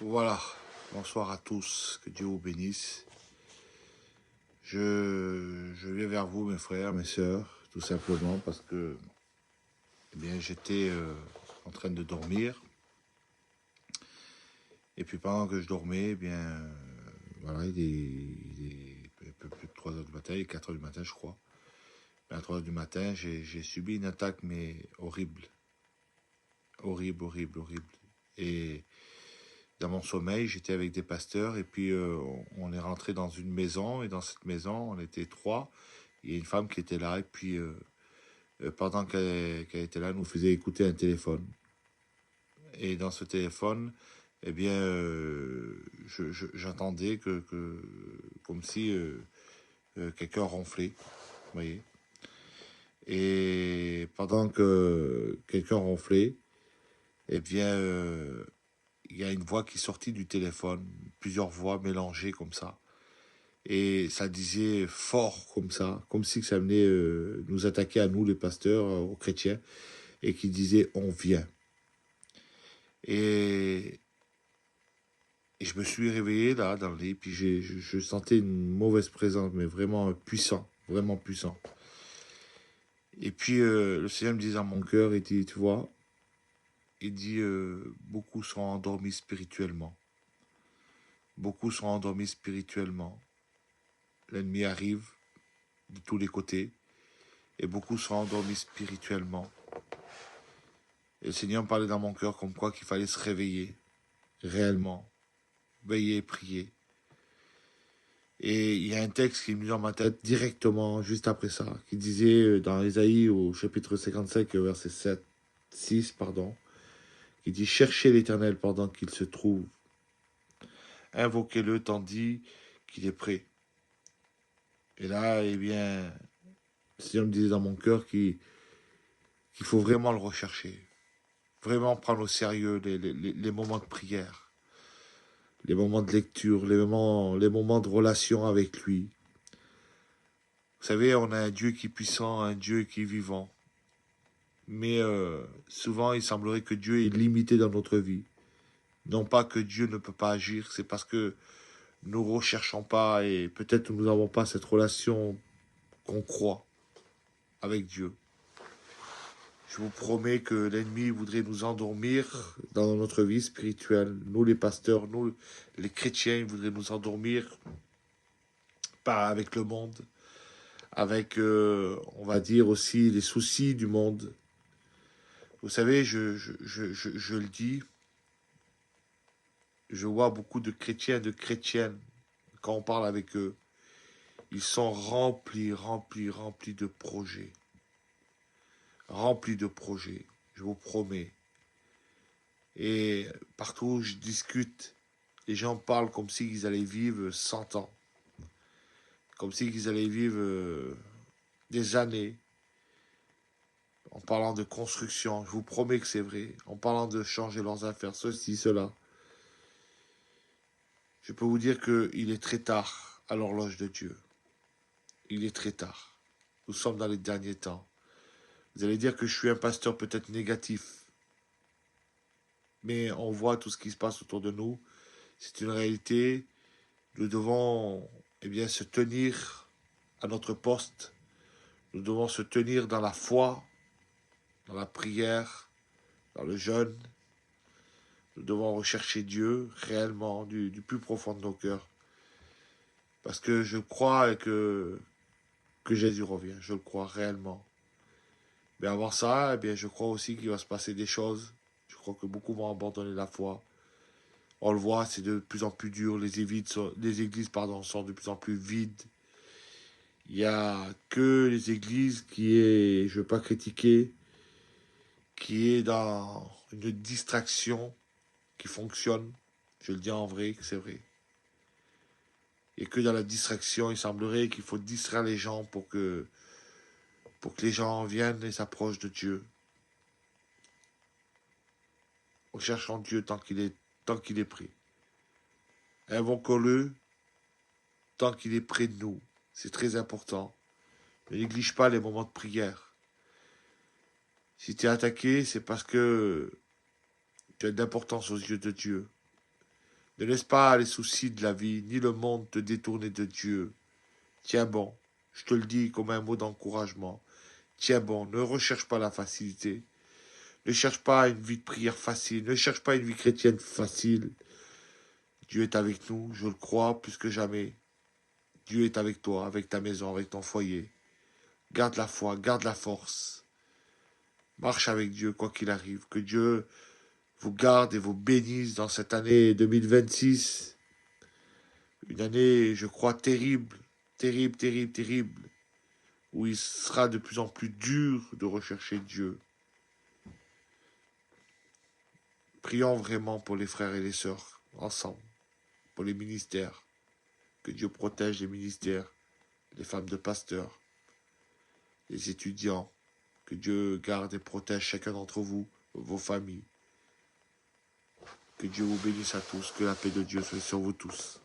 Voilà, bonsoir à tous, que Dieu vous bénisse. Je viens vers vous, mes frères, mes sœurs, tout simplement parce que j'étais en train de dormir. Et puis pendant que je dormais, voilà, il est un peu plus de 3 heures du matin, il est 4 heures du matin, je crois. À 3 heures du matin, j'ai subi une attaque, mais horrible. Horrible, horrible, horrible. Et dans mon sommeil, j'étais avec des pasteurs et puis on est rentré dans une maison et dans cette maison, on était trois. Il y a une femme qui était là et puis pendant qu'elle était là, elle nous faisait écouter un téléphone. Et dans ce téléphone, j'entendais comme si quelqu'un ronflait, vous voyez. Et pendant que quelqu'un ronflait, eh bien, il y a une voix qui sortit du téléphone, plusieurs voix mélangées comme ça. Et ça disait fort comme ça, comme si ça venait nous attaquer à nous, les pasteurs, aux chrétiens, et qui disait on vient. Et, et je me suis réveillé là dans le lit, puis je sentais une mauvaise présence, mais vraiment puissant, vraiment puissant. Et puis le Seigneur me dit dans mon cœur, il dit, tu vois, il dit beaucoup sont endormis spirituellement. Beaucoup sont endormis spirituellement. L'ennemi arrive de tous les côtés et beaucoup sont endormis spirituellement. Et le Seigneur me parlait dans mon cœur comme quoi qu'il fallait se réveiller, réellement, veiller et prier. Et il y a un texte qui est venu dans ma tête directement juste après ça, qui disait dans Ésaïe au chapitre 55, verset 7, 6, pardon, qui dit « Cherchez l'Éternel pendant qu'il se trouve, invoquez-le tandis qu'il est prêt. » Et là, le Seigneur me disait dans mon cœur qu'il faut vraiment le rechercher, vraiment prendre au sérieux les moments de prière, les moments de lecture, les moments de relation avec lui. Vous savez, on a un Dieu qui est puissant, un Dieu qui est vivant. Mais souvent, il semblerait que Dieu est limité dans notre vie. Non pas que Dieu ne peut pas agir, c'est parce que nous ne recherchons pas et peut-être nous n'avons pas cette relation qu'on croit avec Dieu. Je vous promets que l'ennemi voudrait nous endormir dans notre vie spirituelle. Nous, les pasteurs, nous, les chrétiens, il voudrait nous endormir pas avec le monde, avec, on va dire aussi, les soucis du monde. Vous savez, je le dis, je vois beaucoup de chrétiens, de chrétiennes, quand on parle avec eux, ils sont remplis, remplis, remplis de projets. Remplis de projets, je vous promets. Et partout où je discute, les gens parlent comme s'ils allaient vivre 100 ans. Comme s'ils allaient vivre des années. En parlant de construction, je vous promets que c'est vrai. En parlant de changer leurs affaires, ceci, cela. Je peux vous dire qu'il est très tard à l'horloge de Dieu. Il est très tard. Nous sommes dans les derniers temps. Vous allez dire que je suis un pasteur peut-être négatif. Mais on voit tout ce qui se passe autour de nous. C'est une réalité. Nous devons se tenir à notre poste. Nous devons se tenir dans la foi, dans la prière, dans le jeûne. Nous devons rechercher Dieu réellement du plus profond de nos cœurs. Parce que je crois que Jésus revient. Je le crois réellement. Mais avant ça, je crois aussi qu'il va se passer des choses. Je crois que beaucoup vont abandonner la foi. On le voit, c'est de plus en plus dur. Les églises sont de plus en plus vides. Il n'y a que les églises je ne veux pas critiquer, qui est dans une distraction qui fonctionne. Je le dis en vrai, que c'est vrai. Et que dans la distraction, il semblerait qu'il faut distraire les gens pour que les gens viennent et s'approchent de Dieu. Recherchons Dieu tant qu'il est prêt. Invoquons-le tant qu'il est près de nous. C'est très important. Ne néglige pas les moments de prière. Si tu es attaqué, c'est parce que tu as d'importance aux yeux de Dieu. Ne laisse pas les soucis de la vie, ni le monde te détourner de Dieu. Tiens bon, je te le dis comme un mot d'encouragement. Tiens bon, ne recherche pas la facilité. Ne cherche pas une vie de prière facile. Ne cherche pas une vie chrétienne facile. Dieu est avec nous, je le crois plus que jamais. Dieu est avec toi, avec ta maison, avec ton foyer. Garde la foi, garde la force. Marche avec Dieu, quoi qu'il arrive. Que Dieu vous garde et vous bénisse dans cette année 2026. Une année, je crois, terrible, terrible, terrible, terrible, où il sera de plus en plus dur de rechercher Dieu. Prions vraiment pour les frères et les sœurs, ensemble, pour les ministères. Que Dieu protège les ministères, les femmes de pasteurs, les étudiants. Que Dieu garde et protège chacun d'entre vous, vos familles. Que Dieu vous bénisse à tous, que la paix de Dieu soit sur vous tous.